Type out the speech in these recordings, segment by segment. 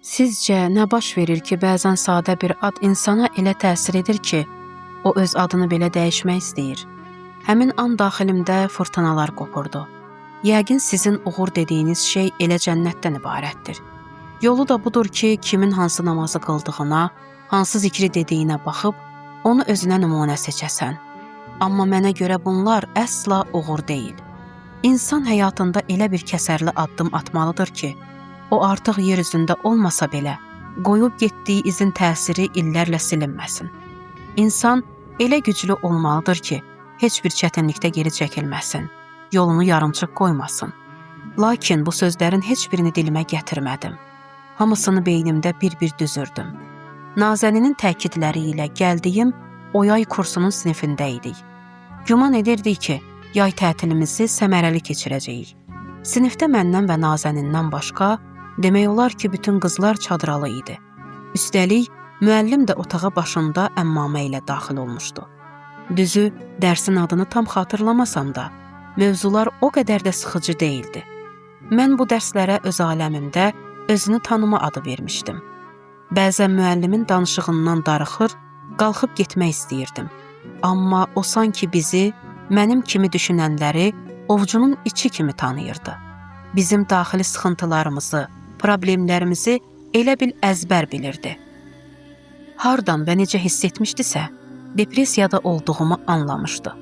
Sizcə nə baş verir ki, bəzən sadə bir ad insana elə təsir edir ki, o öz adını belə dəyişmək istəyir? Həmin an daxilimdə fırtınalar qopurdu. Yəqin sizin uğur dediyiniz şey elə cənnətdən ibarətdir. Yolu da budur ki, kimin hansı namazı qıldığına, hansı zikri dediyinə baxıb, onu özünə nümunə seçəsən. Amma mənə görə bunlar əsla uğur deyil. İnsan həyatında elə bir kəsərli addım atmalıdır ki, o artıq yer üzündə olmasa belə, qoyub getdiyi izin təsiri illərlə silinməsin. İnsan elə güclü olmalıdır ki, heç bir çətinlikdə geri çəkilməsin, yolunu yarımçıq qoymasın. Lakin bu sözlərin heç birini dilimə gətirmədim. Hamısını beynimdə bir-bir düzürdüm. Nazəninin təkidləri ilə gəldiyim o yay kursunun sinifində idik. Güman edirdik ki, yay tətilimizi səmərəli keçirəcəyik. Sinifdə məndən və Nazənindən başqa, demək olar ki, bütün qızlar çadralı idi. Üstəlik, müəllim də otağa başında əmmamə ilə daxil olmuşdu. Düzü, dərsin adını tam xatırlamasam da, mövzular o qədər də sıxıcı deyildi. Mən bu dərslərə öz aləmimdə özünü tanıma adı vermişdim. Bəzən müəllimin danışığından darıxır, qalxıb getmək istəyirdim. Amma o sanki bizi, mənim kimi düşünənləri ovcunun içi kimi tanıyırdı. Bizim daxili sıxıntılarımızı, problemlərimizi elə bil əzbər bilirdi. Hardan və necə hiss etmişdisə, depressiyada olduğumu anlamışdı.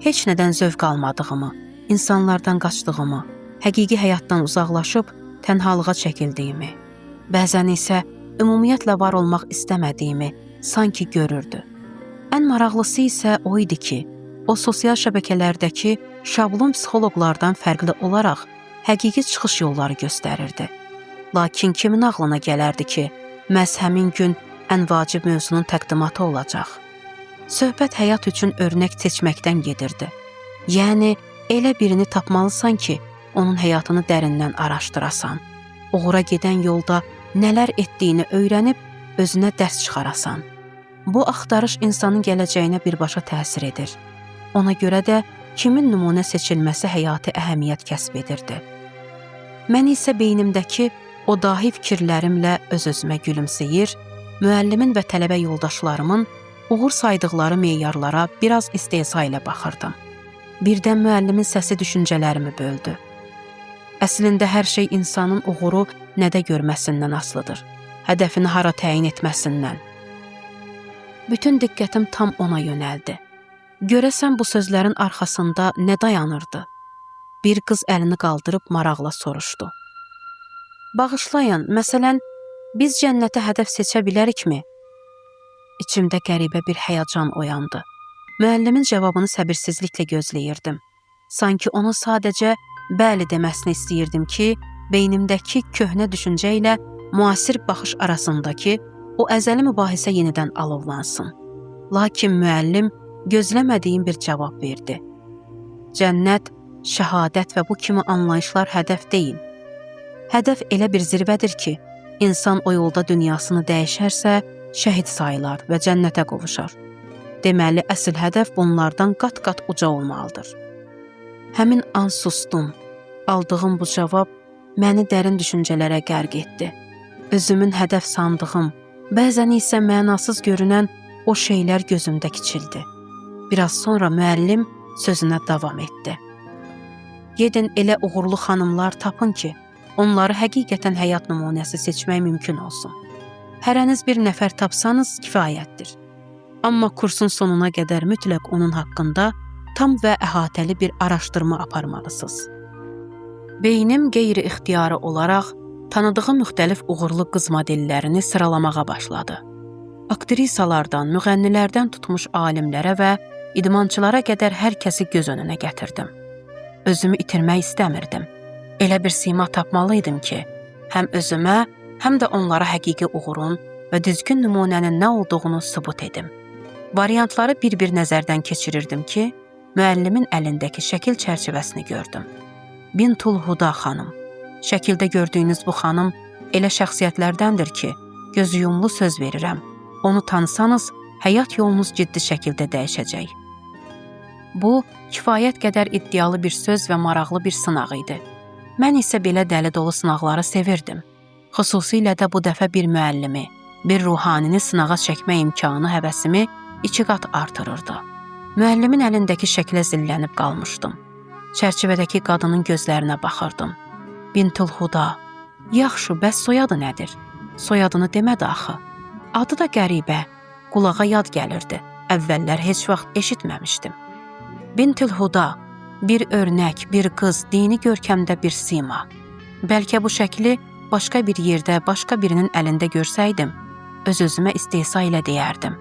Heç nədən zövq almadığımı, insanlardan qaçdığımı, həqiqi həyatdan uzaqlaşıb tənhalığa çəkildiyimi, bəzən isə ümumiyyətlə var olmaq istəmədiyimi sanki görürdü. Ən maraqlısı isə o idi ki, o sosial şəbəkələrdəki şablon psixoloqlardan fərqli olaraq həqiqi çıxış yolları göstərirdi. Lakin kimin ağlına gələrdi ki, məhz həmin gün ən vacib mövzunun təqdimatı olacaq? Söhbət həyat üçün örnək seçməkdən gedirdi. Yəni, elə birini tapmalısan ki, onun həyatını dərindən araşdırasan. Uğura gedən yolda nələr etdiyini öyrənib, özünə dərs çıxarasan. Bu axtarış insanın gələcəyinə birbaşa təsir edir. Ona görə də kimin nümunə seçilməsi həyati əhəmiyyət kəsb edirdi. Mən isə beynimdəki o dahi fikirlərimlə öz-özümə gülümsəyir, müəllimin və tələbə yoldaşlarımın uğur saydıqları meyarlara biraz istehza ilə baxırdım. Birdən müəllimin səsi düşüncələrimi böldü. Əslində hər şey insanın uğuru nədə görməsindən asılıdır, hədəfini hara təyin etməsindən. Bütün diqqətim tam ona yönəldi. Görəsən bu sözlərin arxasında nə dayanırdı? Bir qız əlini qaldırıb maraqla soruşdu. Bağışlayın, məsələn, biz cənnətə hədəf seçə bilərikmi? İçimdə qəribə bir həyəcan oyandı. Müəllimin cavabını səbirsizliklə gözləyirdim. Sanki onun sadəcə bəli deməsini istəyirdim ki, beynimdəki köhnə düşüncə ilə müasir baxış arasındakı o əzəli mübahisə yenidən alovlansın. Lakin müəllim gözləmədiyim bir cavab verdi. Cənnət, şəhadət və bu kimi anlayışlar hədəf deyil. Hədəf elə bir zirvədir ki, insan o yolda dünyasını dəyişərsə, şəhid sayılar və cənnətə qovuşar. Deməli, əsl hədəf bunlardan qat-qat uca olmalıdır. Həmin an sustum. Aldığım bu cavab məni dərin düşüncələrə qərq etdi. Özümün hədəf sandığım, bəzən isə mənasız görünən o şeylər gözümdə kiçildi. Biraz sonra müəllim sözünə davam etdi. Gedin elə uğurlu xanımlar tapın ki, onları həqiqətən həyat nümunəsi seçmək mümkün olsun. Hərəniz bir nəfər tapsanız kifayətdir. Amma kursun sonuna qədər mütləq onun haqqında tam və əhatəli bir araşdırma aparmalısınız. Beynim qeyri-ixtiyari olaraq tanıdığı müxtəlif uğurlu qız modellərini sıralamağa başladı. Aktrisalardan, müğənnilərdən tutmuş alimlərə və idmançılara qədər hər kəsi göz önünə gətirdim. Özümü itirmək istəmirdim. Elə bir sima tapmalıydım ki, həm özümə, həm də onlara həqiqi uğurun və düzgün nümunənin nə olduğunu sübut edim. Variantları bir-bir nəzərdən keçirirdim ki, müəllimin əlindəki şəkil çərçivəsini gördüm. Bintul Huda xanım. Şəkildə gördüyünüz bu xanım elə şəxsiyyətlərdəndir ki, gözüyumlu söz verirəm. Onu tanısanız, həyat yolunuz ciddi şəkildə dəyişəcək. Bu, kifayət qədər iddialı bir söz və maraqlı bir sınaq idi. Mən isə belə dəli dolu sınaqları sevirdim. Xüsusilə də bu dəfə bir müəllimi, bir ruhanini sınağa çəkmə imkanı həvəsimi 2 qat artırırdı. Müəllimin əlindəki şəklə zillənib qalmışdım. Çərçivədəki qadının gözlərinə baxırdım. Bintülhuda. Yaxşı, bəs soyadı nədir? Soyadını demədi axı. Adı da qəribə, qulağa yad gəlirdi. Əvvəllər heç vaxt eşitməmişdim. Bintülhuda, bir örnək, bir qız, dini görkəmdə bir sima. Bəlkə bu şəkli başqa bir yerdə, başqa birinin əlində görsəydim, öz-özümə istehza ilə deyərdim.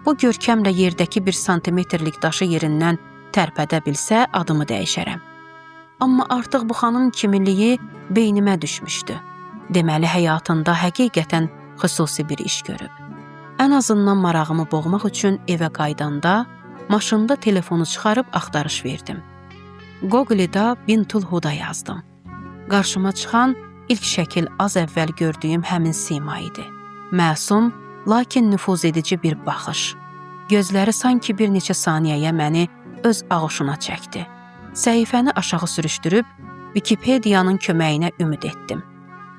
Bu görkəmlə yerdəki 1 santimetrlik daşı yerindən tərpədə bilsə, adımı dəyişərəm. Amma artıq bu xanım kimiliyi beynimə düşmüşdü. Deməli, həyatında həqiqətən xüsusi bir iş görüb. Ən azından marağımı boğmaq üçün evə qaydanda, maşında telefonu çıxarıb axtarış verdim. Google-da Bintülhuda yazdım. Qarşıma çıxan ilk şəkil az əvvəl gördüyüm həmin sima idi. Məsum, lakin nüfuz edici bir baxış. Gözləri sanki bir neçə saniyəyə məni öz ağuşuna çəkdi. Səhifəni aşağı sürüşdürüb, Wikipediyanın köməyinə ümid etdim.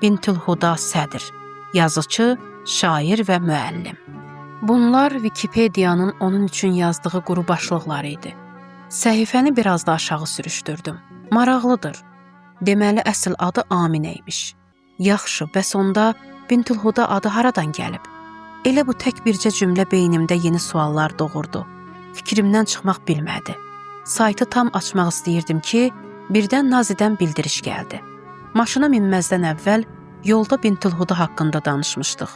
Bintülhuda Sədr, yazıcı, şair və müəllim. Bunlar Wikipediyanın onun üçün yazdığı quru başlıqlar idi. Səhifəni biraz da aşağı sürüşdürdüm. Maraqlıdır. Deməli, əsl adı Aminə imiş. Yaxşı, bəs onda Bintülhuda adı haradan gəlib? Elə bu tək bircə cümlə beynimdə yeni suallar doğurdu. Fikrimdən çıxmaq bilmədi. Saytı tam açmaq istəyirdim ki, birdən Nazidən bildiriş gəldi. Maşına minməzdən əvvəl yolda Bintülhuda haqqında danışmışdıq.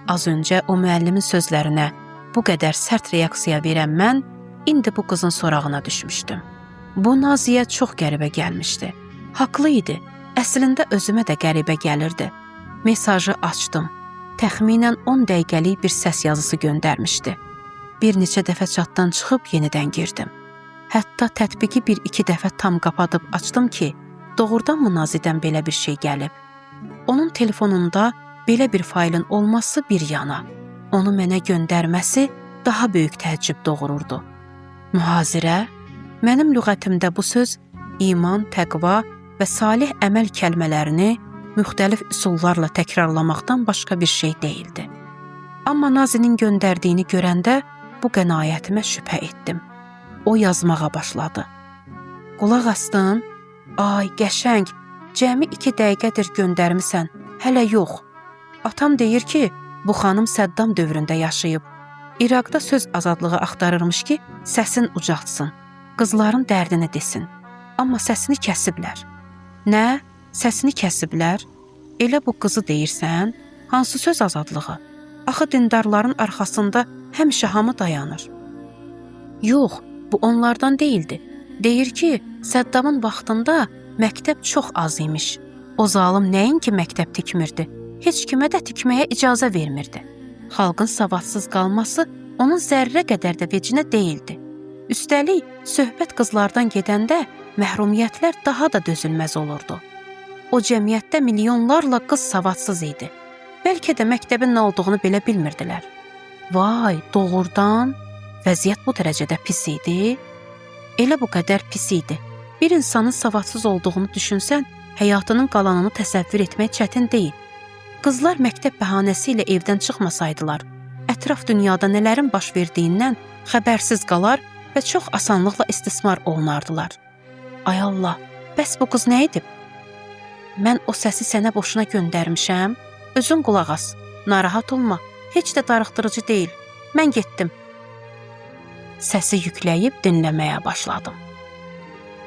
Az öncə o müəllimin sözlərinə bu qədər sərt reaksiya verən mən, indi bu qızın sorağına düşmüşdüm. Bu Naziyə çox qəribə gəlmişdi. Haqlı idi. Əslində özümə də qəribə gəlirdi. Mesajı açdım. Təxminən 10 dəqiqəlik bir səs yazısı göndərmişdi. Bir neçə dəfə çatdan çıxıb yenidən girdim. Hətta tətbiqi 1-2 dəfə tam qapadıb açdım ki, doğrudanmı Nazidən belə bir şey gəlib? Onun telefonunda belə bir faylın olması bir yana, onu mənə göndərməsi daha böyük təəccüb doğururdu. Mühazirə? Mənim lüğətimdə bu söz iman, təqva və salih əməl kəlmələrini müxtəlif üsullarla təkrarlamaqdan başqa bir şey deyildi. Amma Nazinin göndərdiyini görəndə bu qənaətimə şübhə etdim. O yazmağa başladı. Qulaq asdın? Ay, qəşəng, cəmi 2 dəqiqədir göndərmisən, hələ yox. Atam deyir ki, bu xanım Səddam dövründə yaşayıb. İraqda söz azadlığı axtarırmış ki, səsin ucaltsın, qızların dərdini desin. Amma səsini kəsiblər. Nə? Səsini kəsiblər? Elə bu qızı deyirsən? Hansı söz azadlığı? Axı dindarların arxasında həmişə hamı dayanır. Yox, bu onlardan deyildi. Deyir ki, Səddamın vaxtında məktəb çox az imiş. O zalım nəinki məktəb tikmirdi, heç kimə də tikməyə icazə vermirdi. Xalqın savadsız qalması onun zərrə qədər də vecinə deyildi. Üstəlik, söhbət qızlardan gedəndə məhrumiyyətlər daha da dözülməz olurdu. O cəmiyyətdə milyonlarla qız savadsız idi. Bəlkə də məktəbin nə olduğunu belə bilmirdilər. Vay, doğrudan? Vəziyyət bu dərəcədə pis idi? Elə bu qədər pis idi. Bir insanın savadsız olduğunu düşünsən, həyatının qalanını təsəvvür etmək çətin deyil. Qızlar məktəb bəhanəsi ilə evdən çıxmasaydılar, ətraf dünyada nələrin baş verdiyindən xəbərsiz qalar və çox asanlıqla istismar olunardılar. Ay Allah, bəs bu qız nə edib? Mən o səsi sənə boşuna göndərmişəm. Özün qulaq as, narahat olma, heç də darıxdırıcı deyil. Mən getdim. Səsi yükləyib dinləməyə başladım.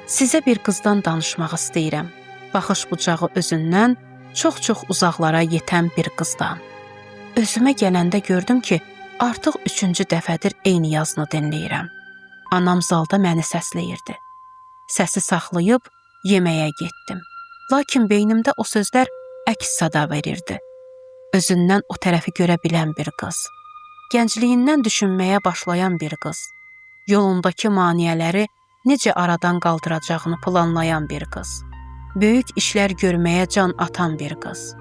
Sizə bir qızdan danışmaq istəyirəm. Baxış bucağı özündən çox-çox uzaqlara yetən bir qızdan. Özümə gələndə gördüm ki, artıq 3-cü dəfədir eyni yazını dinləyirəm. Anam zalda məni səsləyirdi. Səsi saxlayıb yeməyə getdim. Lakin beynimdə o sözlər əks sada verirdi. Özündən o tərəfi görə bilən bir qız. Gəncliyindən düşünməyə başlayan bir qız. Yolundakı maneələri necə aradan qaldıracağını planlayan bir qız. Böyük işlər görməyə can atan bir qız.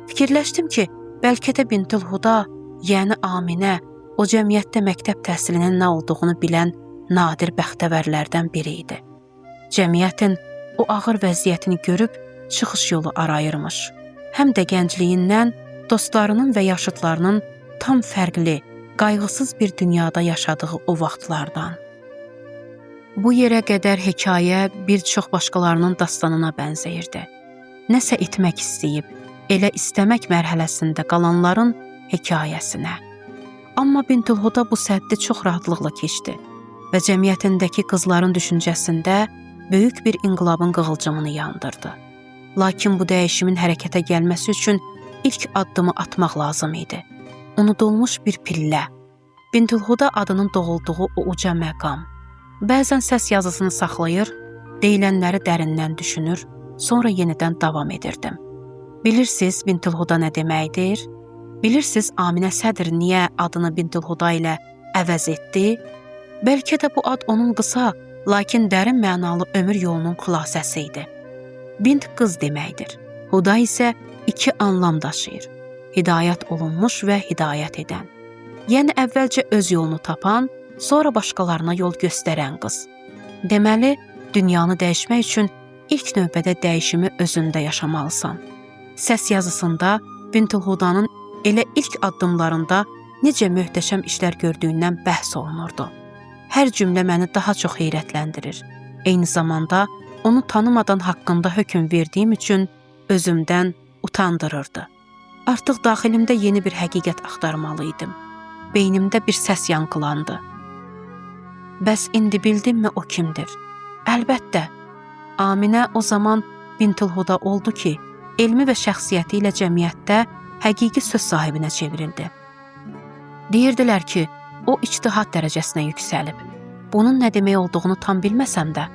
Fikirləşdim ki, bəlkə də Bintülhuda, yəni Aminə, o cəmiyyətdə məktəb təhsilinin nə olduğunu bilən nadir bəxtəvərlərdən biri idi. Cəmiyyətin o ağır vəziyyətini görüb çıxış yolu arayırmış. həm də gəncliyindən, dostlarının və yaşıdlarının tam fərqli, qayğısız bir dünyada yaşadığı o vaxtlardan. Bu yerə qədər hekayə bir çox başqalarının dastanına bənzəyirdi. Nəsə etmək istəyib, elə istəmək mərhələsində qalanların hekayəsinə. Amma Bintülhuda bu səddi çox rahatlıqla keçdi və cəmiyyətindəki qızların düşüncəsində böyük bir inqilabın qığılcımını yandırdı. Lakin bu dəyişimin hərəkətə gəlməsi üçün ilk addımı atmaq lazım idi. Unudulmuş bir pillə. Bintülhuda adının doğulduğu o uca məqam. Bəzən səs yazısını saxlayır, deyilənləri dərindən düşünür, sonra yenidən davam edirdim. Bilirsiniz Bintülhuda nə deməkdir? Bilirsiniz Aminə Sədr niyə adını Bintülhuda ilə əvəz etdi? Bəlkə də bu ad onun qısa, lakin dərin mənalı ömür yolunun xülasəsi idi. Bint qız deməkdir. Huda isə iki anlam daşıyır. Hidayət olunmuş və hidayət edən. Yəni əvvəlcə öz yolunu tapan, sonra başqalarına yol göstərən qız. Deməli, dünyanı dəyişmək üçün ilk növbədə dəyişimi özündə yaşamalısan. Səs yazısında Bintülhudanın elə ilk addımlarında necə möhtəşəm işlər gördüyündən bəhs olunurdu. Hər cümlə məni daha çox heyrətləndirir. Eyni zamanda onu tanımadan haqqında hökm verdiyim üçün özümdən utandırırdı. Artıq daxilimdə yeni bir həqiqət axtarmalıydım. Beynimdə bir səs yankılandı. Bəs indi bildimmi o kimdir? Əlbəttə, Aminə o zaman Bintülhuda oldu ki, elmi və şəxsiyyəti ilə cəmiyyətdə həqiqi söz sahibinə çevrildi. Deyirdilər ki, o ictihad dərəcəsinə yüksəlib. Bunun nə demək olduğunu tam bilməsəm də,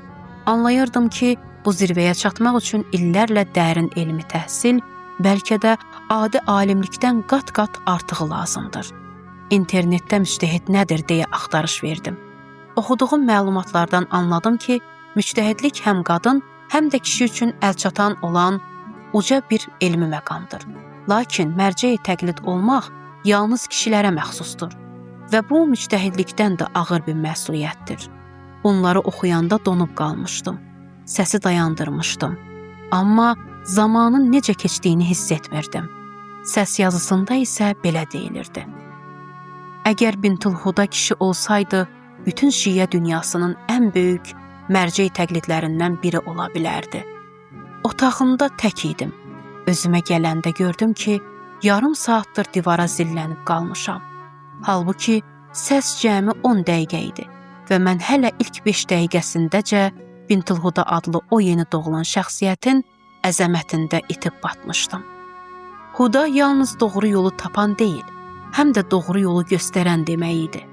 anlayırdım ki, bu zirvəyə çatmaq üçün illərlə dərin elmi təhsil, bəlkə də adi alimlikdən qat-qat artığı lazımdır. İnternetdə müctəhid nədir deyə axtarış verdim. Oxuduğum məlumatlardan anladım ki, müctəhidlik həm qadın, həm də kişi üçün əlçatan olan uca bir elmi məqamdır. Lakin mərcəyi təqlid olmaq yalnız kişilərə məxsusdur və bu müctəhidlikdən də ağır bir məsuliyyətdir. Onları oxuyanda donub qalmışdım, səsi dayandırmışdım. Amma zamanın necə keçdiyini hiss etmirdim. Səs yazısında isə belə deyilirdi. Əgər Bintülhuda kişi olsaydı, bütün şiə dünyasının ən böyük mərcəy təqlidlərindən biri ola bilərdi. Otağımda tək idim. Özümə gələndə gördüm ki, yarım saatdır divara zillənib qalmışam. Halbuki səs cəmi 10 dəqiqə idi və mən hələ ilk 5 dəqiqəsindəcə Bintülhuda adlı o yeni doğulan şəxsiyyətin əzəmətində itib batmışdım. Huda yalnız doğru yolu tapan deyil, həm də doğru yolu göstərən demək idi.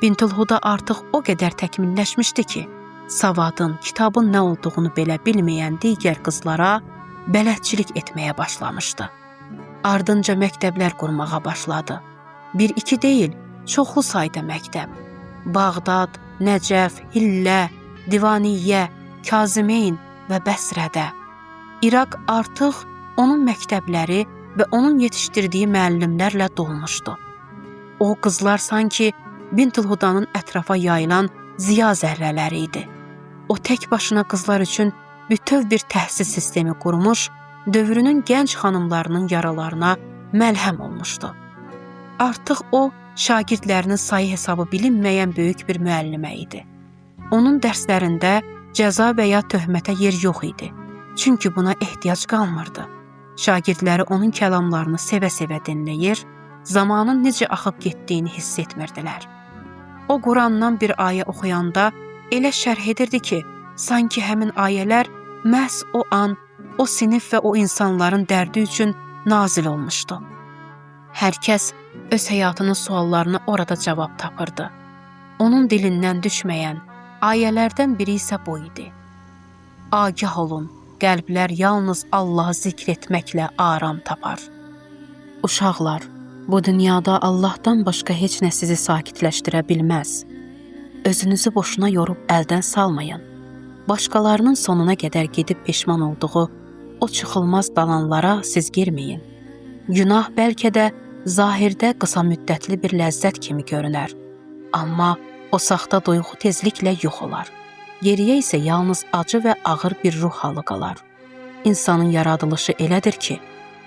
Bintülhuda artıq o qədər təkmilləşmişdi ki, savadın, kitabın nə olduğunu belə bilməyən digər qızlara bələdçilik etməyə başlamışdı. Ardınca məktəblər qurmağa başladı. 1-2 deyil, çoxlu sayda məktəb. Bağdad, Nəcəf, Hillə, Divaniyyə, Kazimeyn və Bəsrədə. İraq artıq onun məktəbləri və onun yetişdirdiyi müəllimlərlə dolmuşdu. O qızlar sanki Bintülhudanın ətrafa yayılan ziya zərrələri idi. O tək başına qızlar üçün bütöv bir təhsil sistemi qurmuş, dövrünün gənc xanımlarının yaralarına məlhəm olmuşdu. Artıq o, şagirdlərinin sayı hesabı bilinməyən böyük bir müəllimə idi. Onun dərslərində cəza və ya töhmətə yer yox idi. Çünki buna ehtiyac qalmırdı. Şagirdləri onun kəlamlarını sevə-sevə dinləyir, zamanın necə axıb getdiyini hiss etmirdilər. O Qurandan bir ayə oxuyanda elə şərh edirdi ki, sanki həmin ayələr məhz o an, o sinif və o insanların dərdi üçün nazil olmuşdu. Hər kəs öz həyatının suallarına orada cavab tapırdı. Onun dilindən düşməyən ayələrdən biri isə bu idi. Agah olun, qəlblər yalnız Allahı zikr etməklə aram tapar. Uşaqlar, bu dünyada Allahdan başqa heç nə sizi sakitləşdirə bilməz. Özünüzü boşuna yorub əldən salmayın. Başqalarının sonuna qədər gedib peşman olduğu o çıxılmaz dalanlara siz girməyin. Günah bəlkə də zahirdə qısa müddətli bir ləzzət kimi görünər. Amma o saxta duyğu tezliklə yox olar. Geriyə isə yalnız acı və ağır bir ruh halı qalar. İnsanın yaradılışı elədir ki,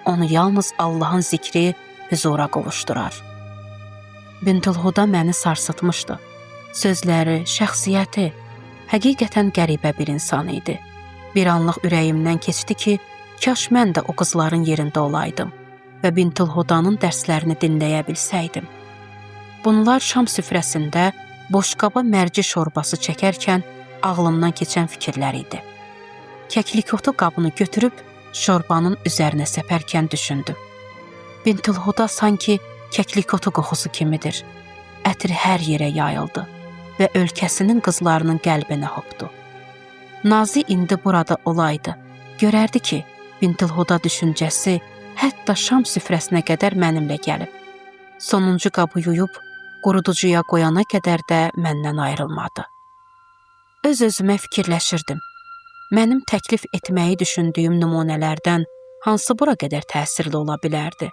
onu yalnız Allahın zikri hüzura qovuşdurar. Bintülhuda məni sarsıtmışdı. Sözləri, şəxsiyyəti həqiqətən qəribə bir insan idi. Bir anlıq ürəyimdən keçdi ki, kaş mən də o qızların yerində olaydım və Bintülhudanın dərslərini dinləyə bilsəydim. Bunlar şam süfrəsində boşqaba mərci şorbası çəkərkən ağlımdan keçən fikirlər idi. Kəklikotu qabını götürüb şorbanın üzərinə səpərkən düşündüm. Bintülhuda sanki kəklikotu qoxusu kimidir. Ətri hər yerə yayıldı və ölkəsinin qızlarının qəlbinə hopdu. Nazi indi burada olaydı, görərdi ki, Bintülhuda düşüncəsi hətta şam süfrəsinə qədər mənimlə gəlib. Sonuncu qabı yuyub, quruducuya qoyana qədər də məndən ayrılmadı. Öz-özümə fikirləşirdim. Mənim təklif etməyi düşündüyüm nümunələrdən hansı bura qədər təsirli ola bilərdi?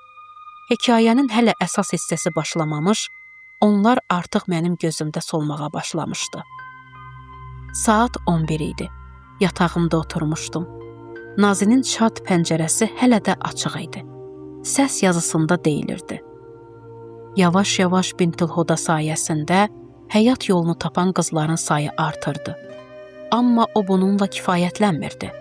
Hekayənin hələ əsas hissəsi başlamamış, onlar artıq mənim gözümdə solmağa başlamışdı. Saat 11 idi. Yatağımda oturmuşdum. Nazinin şad pəncərəsi hələ də açıq idi. Səs yazısında deyilirdi. Yavaş-yavaş Bintülhuda sayəsində həyat yolunu tapan qızların sayı artırdı. Amma o bununla kifayətlənmirdi.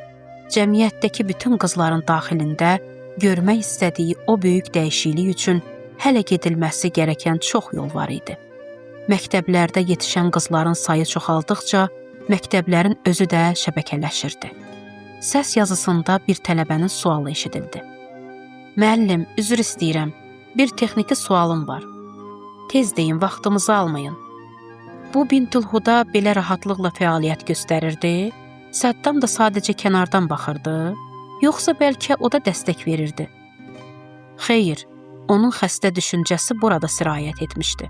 Cəmiyyətdəki bütün qızların daxilində görmək istədiyi o böyük dəyişiklik üçün hələ gedilməsi gərəkən çox yol var idi. Məktəblərdə yetişən qızların sayı çoxaldıqca, məktəblərin özü də şəbəkələşirdi. Səs yazısında bir tələbənin sualı eşidildi. Müəllim, üzr istəyirəm, bir texniki sualım var. Tez deyin, vaxtımızı almayın. Bu Bintülhuda belə rahatlıqla fəaliyyət göstərirdi, Səddam da sadəcə kənardan baxırdı, yoxsa bəlkə o da dəstək verirdi? Xeyr, onun xəstə düşüncəsi burada sirayət etmişdi.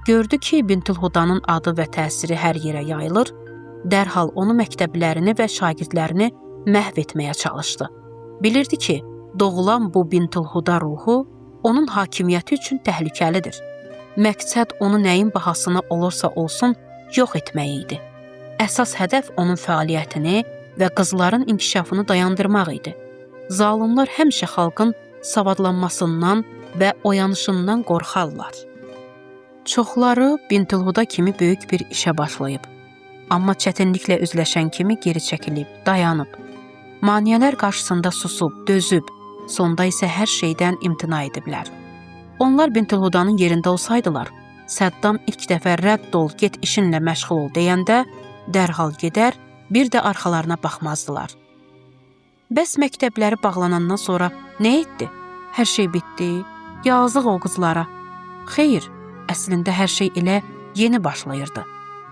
Gördü ki, Bintülhudanın adı və təsiri hər yerə yayılır, dərhal onu məktəblərini və şagirdlərini məhv etməyə çalışdı. Bilirdi ki, doğulan bu Bintülhuda ruhu onun hakimiyyəti üçün təhlükəlidir. Məqsəd onu nəyin bahasına olursa olsun yox etmək idi. Əsas hədəf onun fəaliyyətini və qızların inkişafını dayandırmaq idi. Zalımlar həmişə xalqın savadlanmasından və oyanışından qorxarlar. Çoxları Bintülhuda kimi böyük bir işə başlayıb. Amma çətinliklə üzləşən kimi geri çəkilib, dayanıb. Maneələr qarşısında susub, dözüb, sonda isə hər şeydən imtina ediblər. Onlar Bintülhudanın yerində olsaydılar, Səddam ilk dəfə rədd ol, get işinlə məşğul ol deyəndə dərhal gedər, bir də arxalarına baxmazdılar. Bəs məktəbləri bağlanandan sonra nə etdi? Hər şey bitdi, yazıq o qızlara. Xeyr, əslində hər şey elə yeni başlayırdı.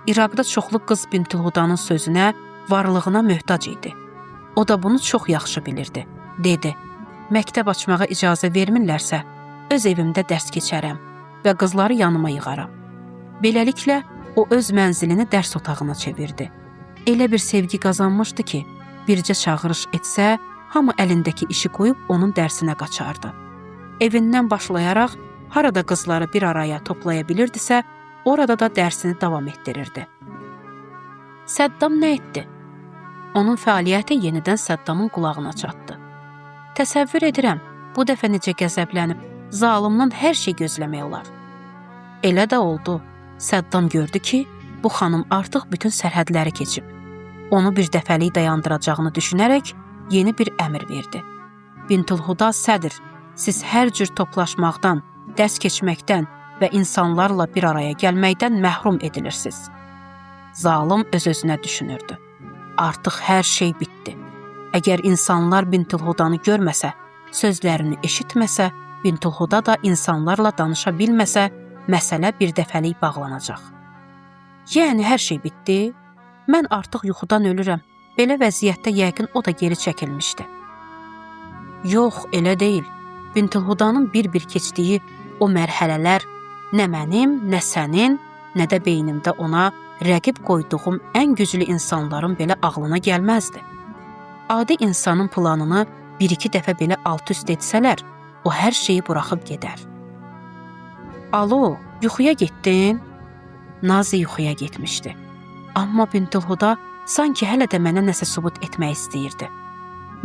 İraqda çoxlu qız Bintülhudanın sözünə, varlığına möhtac idi. O da bunu çox yaxşı bilirdi, dedi. Məktəb açmağa icazə vermirlərsə, öz evimdə dərs keçərəm və qızları yanıma yığaram. Beləliklə, o öz mənzilini dərs otağına çevirdi. Elə bir sevgi qazanmışdı ki, bircə çağırış etsə, hamı əlindəki işi qoyub onun dərsinə qaçardı. Evindən başlayaraq, harada qızları bir araya toplaya bilirdisə, orada da dərsini davam etdirirdi. Səddam nə etdi? Onun fəaliyyəti yenidən Səddamın qulağına çatdı. Təsəvvür edirəm, bu dəfə necə qəzəblənib, zalımdan hər şey gözləmək olar. Elə də oldu. Səddam gördü ki, bu xanım artıq bütün sərhədləri keçib. Onu bir dəfəlik dayandıracağını düşünərək yeni bir əmr verdi. Bintülhuda sədr, siz hər cür toplaşmaqdan, dərs keçməkdən və insanlarla bir araya gəlməkdən məhrum edilirsiniz. Zalım öz-özünə düşünürdü. Artıq hər şey bitdi. Əgər insanlar Bintülhudanı görməsə, sözlərini eşitməsə, Bintülhuda da insanlarla danışa bilməsə, məsələ bir dəfəlik bağlanacaq. Yəni hər şey bitdi, mən artıq yuxudan ölürəm. Belə vəziyyətdə yəqin o da geri çəkilmişdi. Yox, elə deyil. Bintülhudanın bir-bir keçdiyi o mərhələlər nə mənim, nə sənin, nə də beynimdə ona rəqib qoyduğum ən güclü insanların belə ağlına gəlməzdi. Adi insanın planını bir-iki dəfə belə alt-üst etsələr, o hər şeyi buraxıb gedər. Alo, yuxuya getdin? Nazi yuxuya getmişdi. Amma Bintülhuda sanki hələ də mənə nəsə sübut etmək istəyirdi.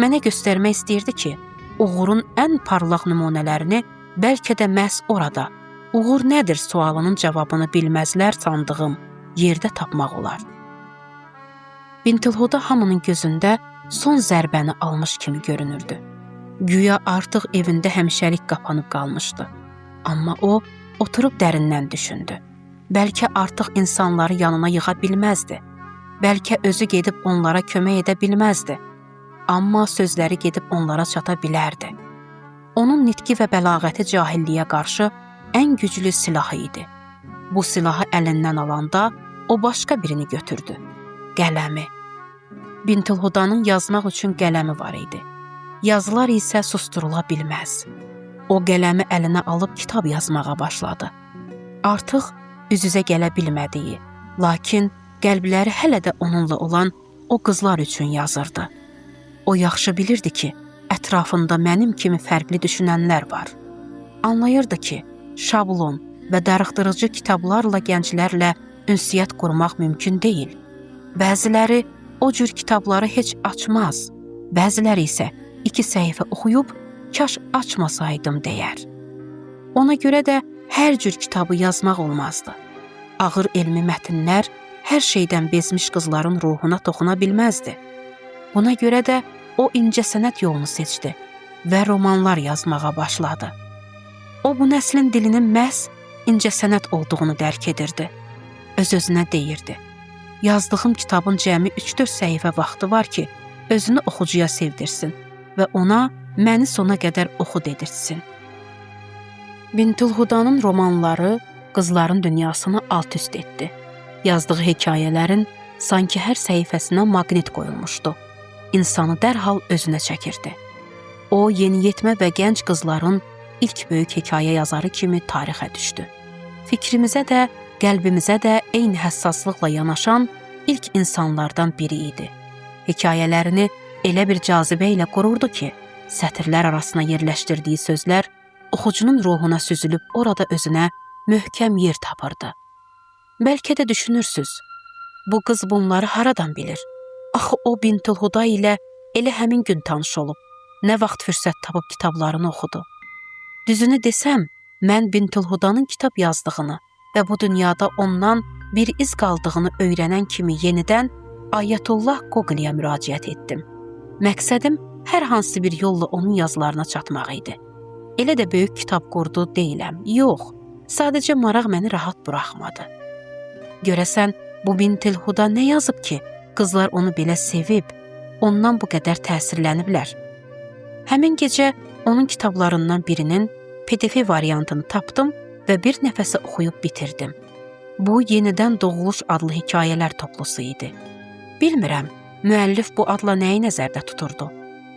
Mənə göstərmək istəyirdi ki, uğurun ən parlaq nümunələrini bəlkə də məhz orada, uğur nədir sualının cavabını bilməzlər sandığım yerdə tapmaq olar. Bintilhuda hamının gözündə son zərbəni almış kimi görünürdü. Güya artıq evində həmişəlik qapanıb qalmışdı. Amma o, oturub dərindən düşündü. Bəlkə artıq insanları yanına yığa bilməzdi. Bəlkə özü gedib onlara kömək edə bilməzdi. Amma sözləri gedib onlara çata bilərdi. Onun nitqi və bəlağəti cahilliyə qarşı ən güclü silahı idi. Bu silahı əlindən alanda o başqa birini götürdü. Qələmi. Bintilhudanın yazmaq üçün qələmi var idi. Yazılar isə susturula bilməz. O qələmi əlinə alıb kitab yazmağa başladı. Artıq üz-üzə gələ bilmədiyi, lakin qəlbləri hələ də onunla olan o qızlar üçün yazırdı. O yaxşı bilirdi ki, ətrafında mənim kimi fərqli düşünənlər var. Anlayırdı ki, şablon və darıxdırıcı kitablarla gənclərlə ünsiyyət qurmaq mümkün deyil. Bəziləri o cür kitabları heç açmaz, bəziləri isə 2 səhifə oxuyub, kaş açmasaydım deyər. Ona görə də hər cür kitabı yazmaq olmazdı. Ağır elmi mətnlər hər şeydən bezmiş qızların ruhuna toxuna bilməzdi. Buna görə də o incəsənət yolunu seçdi və romanlar yazmağa başladı. O bu nəslin dilinin məhz incəsənət olduğunu dərk edirdi. Öz-özünə deyirdi. Yazdığım kitabın cəmi 3-4 səhifə vaxtı var ki, özünü oxucuya sevdirsin və ona məni sona qədər oxu dedirtsin. Bintilhudanın romanları qızların dünyasını alt-üst etdi. Yazdığı hekayələrin sanki hər səhifəsinə maqnit qoyulmuşdu. İnsanı dərhal özünə çəkirdi. O, yeniyetmə və gənc qızların ilk böyük hekayə yazarı kimi tarixə düşdü. Fikrimizə də, qəlbimizə də eyni həssaslıqla yanaşan ilk insanlardan biri idi. Hekayələrini elə bir cazibə ilə qururdu ki, sətirlər arasına yerləşdirdiyi sözlər oxucunun ruhuna süzülüb orada özünə möhkəm yer tapırdı. Bəlkə də düşünürsüz, bu qız bunları haradan bilir? Axı o Bintilhuda ilə elə həmin gün tanış olub, nə vaxt fürsət tapıb kitablarını oxudu. Düzünü desəm, mən Bintilhudanın kitab yazdığını və bu dünyada ondan bir iz qaldığını öyrənən kimi yenidən Ayətullah Qoqliyə müraciət etdim. Məqsədim hər hansı bir yolla onun yazılarına çatmaq idi. Elə də böyük kitab qurdu deyiləm, yox, sadəcə maraq məni rahat buraxmadı. Görəsən, bu Bintilhuda nə yazıb ki, qızlar onu belə sevib, ondan bu qədər təsirləniblər? Həmin gecə onun kitablarından birinin PDF variantını tapdım və bir nəfəsə oxuyub bitirdim. Bu, Yenidən Doğuluş adlı hekayələr toplusu idi. Bilmirəm, müəllif bu adla nəyi nəzərdə tuturdu?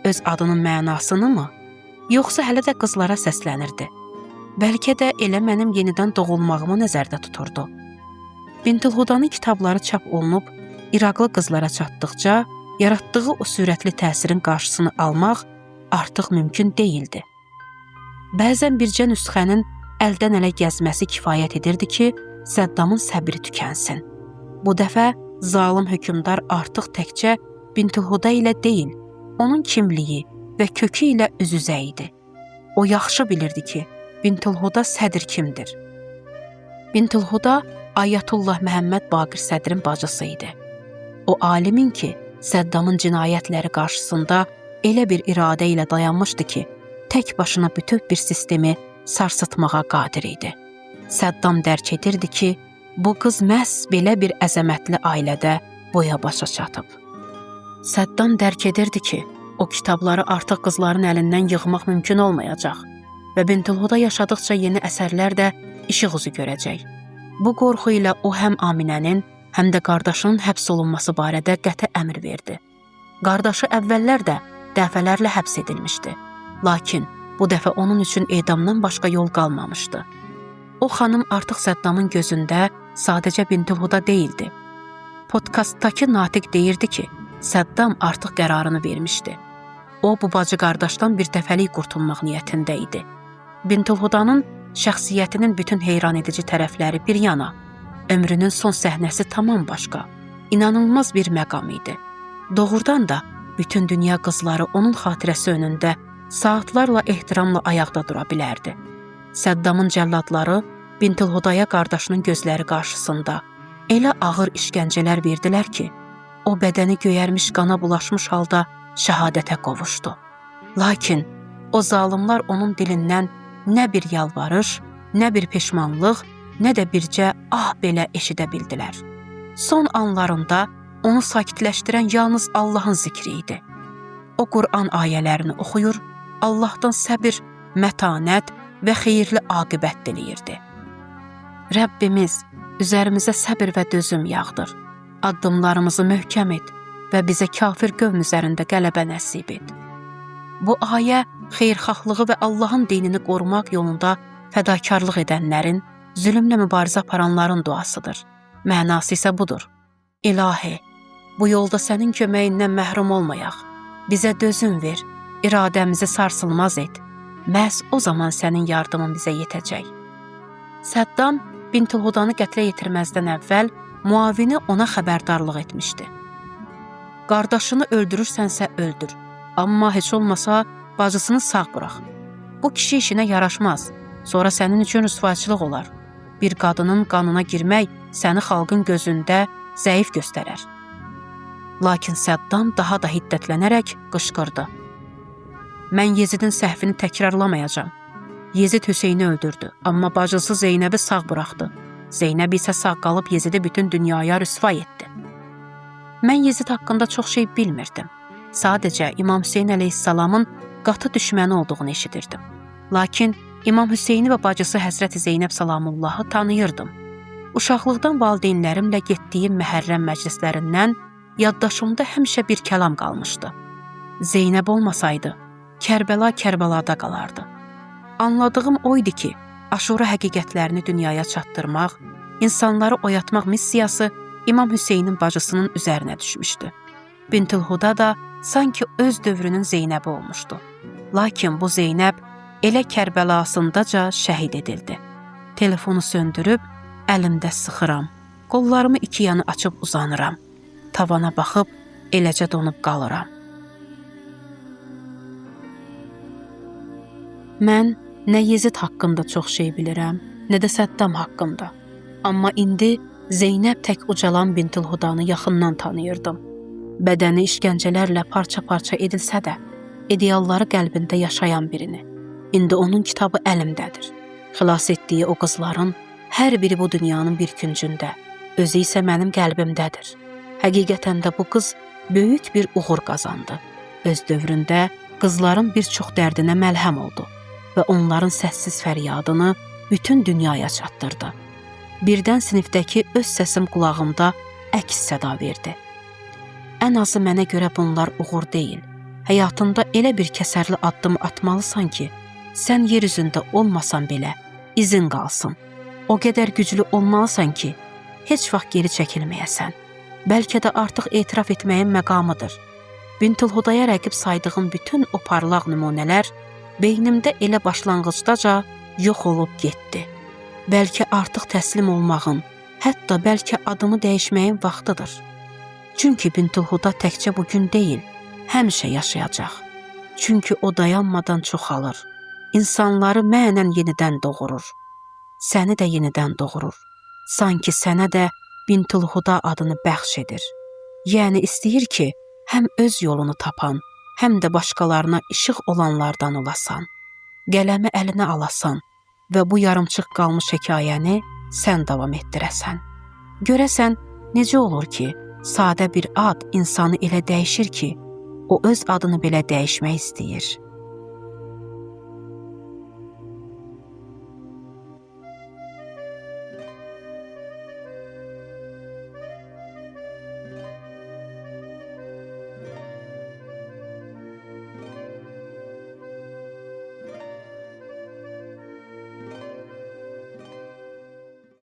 Öz adının mənasını mı? Yoxsa hələ də qızlara səslənirdi? Bəlkə də elə mənim yenidən doğulmağımı nəzərdə tuturdu. Bintilhudanın kitabları çap olunub, İraqlı qızlara çatdıqca, yaratdığı o sürətli təsirin qarşısını almaq artıq mümkün deyildi. Bəzən bircə nüsxənin əldən ələ gəzməsi kifayət edirdi ki, Səddamın səbri tükənsin. Bu dəfə zalım hökmdar artıq təkcə Bintilhuda ilə deyil, onun kimliyi və kökü ilə üz-üzə idi. O yaxşı bilirdi ki, Bintilhuda Sədr kimdir. Bintilhuda Ayətullah Məhəmməd Baqir Sədrin bacısı idi. O alimin ki, Səddamın cinayətləri qarşısında elə bir iradə ilə dayanmışdı ki, tək başına bütöv bir sistemi sarsıtmağa qadir idi. Səddam dərk edirdi ki, bu qız məhz belə bir əzəmətli ailədə boya-başa çatıb. Səddam dərk edirdi ki, o kitabları artıq qızların əlindən yığmaq mümkün olmayacaq və Bintilhuda yaşadıqca yeni əsərlər də işıq üzü görəcək. Bu qorxu ilə o həm Aminənin, həm də qardaşının həbs olunması barədə qəti əmr verdi. Qardaşı əvvəllər də dəfələrlə həbs edilmişdi. Lakin bu dəfə onun üçün edamdan başqa yol qalmamışdı. O xanım artıq Səddamın gözündə sadəcə Bintilhuda deyildi. Podkastdakı Natiq deyirdi ki, Səddam artıq qərarını vermişdi. O, bu bacı qardaşdan bir dəfəlik qurtulmaq niyyətində idi. Bintilhudanın şəxsiyyətinin bütün heyran edici tərəfləri bir yana, ömrünün son səhnəsi tamam başqa, inanılmaz bir məqam idi. Doğrudan da bütün dünya qızları onun xatirəsi önündə saatlarla ehtiramla ayaqda dura bilərdi. Səddamın cəlladları Bintilhudaya qardaşının gözləri qarşısında elə ağır işgəncələr verdilər ki, o bədəni göyərmiş qana bulaşmış halda şəhadətə qovuşdu. Lakin o zalimlar onun dilindən nə bir yalvarış, nə bir peşmanlıq, nə də bircə ah belə eşidə bildilər. Son anlarında onu sakitləşdirən yalnız Allahın zikri idi. O Qur'an ayələrini oxuyur, Allahdan səbir, mətanət və xeyirli aqibət diləyirdi. Rəbbimiz, üzərimizə səbir və dözüm yağdır. Addımlarımızı möhkəm et və bizə kafir qövm üzərində qələbə nəsib et. Bu ayə xeyirxahlığı və Allahın dinini qorumaq yolunda fədakarlıq edənlərin, zülmlə mübarizə aparanların duasıdır. Mənası isə budur. İlahi, bu yolda sənin köməyindən məhrum olmayaq. Bizə dözüm ver, iradəmizi sarsılmaz et. Məhz o zaman sənin yardımın bizə yetəcək. Səddam Bintilhudanı qətlə yetirməzdən əvvəl muavini ona xəbərdarlıq etmişdi. Qardaşını öldürürsənsə öldür, amma heç olmasa bacısını sağ burax. Bu kişi işinə yaraşmaz, sonra sənin üçün rüsvayçılıq olar. Bir qadının qanına girmək səni xalqın gözündə zəif göstərər. Lakin Səddam daha da hiddətlənərək qışqırdı. Mən Yezidin səhvini təkrarlamayacağam. Yezid Hüseyni öldürdü, amma bacısı Zeynəbi sağ buraxdı. Zeynəb isə sağ qalıb Yezidi bütün dünyaya rüsvay etdi. Mən Yezid haqqında çox şey bilmirdim. Sadəcə İmam Hüseyin əleyhissalamın qatı düşməni olduğunu eşidirdim. Lakin İmam Hüseyni və bacısı Həzrəti Zeynəb salamullahı tanıyırdım. Uşaqlıqdan valideynlərimlə getdiyim məhərrəm məclislərindən yaddaşımda həmişə bir kəlam qalmışdı. Zeynəb olmasaydı, Kərbəla Kərbəlada qalardı. Anladığım o idi ki, Aşura həqiqətlərini dünyaya çatdırmaq, insanları oyatmaq missiyası İmam Hüseynin bacısının üzərinə düşmüşdü. Bintilhuda da sanki öz dövrünün Zeynəbi olmuşdu. Lakin bu Zeynəb elə Kərbəlasındaca şəhid edildi. Telefonu söndürüb, əlimdə sıxıram, qollarımı iki yanı açıb uzanıram. Tavana baxıb, eləcə donub qalıram. Mən nə Yezid haqqında çox şey bilirəm, nə də Səddam haqqında. Amma indi Zeynəb tək ucalan Bintilhudanı yaxından tanıyırdım. Bədəni işgəncələrlə parça-parça edilsə də, idealları qəlbində yaşayan birini. İndi onun kitabı əlimdədir. Xilas etdiyi o qızların hər biri bu dünyanın bir küncündə, özü isə mənim qəlbimdədir. Həqiqətən də bu qız böyük bir uğur qazandı. Öz dövründə qızların bir çox dərdinə məlhəm oldu və onların səssiz fəryadını bütün dünyaya çatdırdı. Birdən sinifdəki öz səsim qulağımda əks səda verdi. Ən azı mənə görə bunlar uğur deyil. Həyatında elə bir kəsərli addım atmalısan ki, sən yer üzündə olmasan belə izin qalsın. O qədər güclü olmalısan ki, heç vaxt geri çəkilməyəsən. Bəlkə də artıq etiraf etməyin məqamıdır. Bintilhudaya rəqib saydığım bütün o parlaq nümunələr beynimdə elə başlanğıcdaca yox olub getdi. Bəlkə artıq təslim olmağın, hətta bəlkə adımı dəyişməyin vaxtıdır. Çünki Bintilhuda təkcə bugün deyil, həmişə yaşayacaq. Çünki o dayanmadan çoxalır. İnsanları mənən yenidən doğurur. Səni də yenidən doğurur. Sanki sənə də Bintilhuda adını bəxş edir. Yəni istəyir ki, həm öz yolunu tapan, həm də başqalarına işıq olanlardan olasan. Qələmi əlinə alasan və bu yarımçıq qalmış hekayəni sən davam etdirəsən. Görəsən, necə olur ki, sadə bir ad insanı elə dəyişir ki, o öz adını belə dəyişmək istəyir.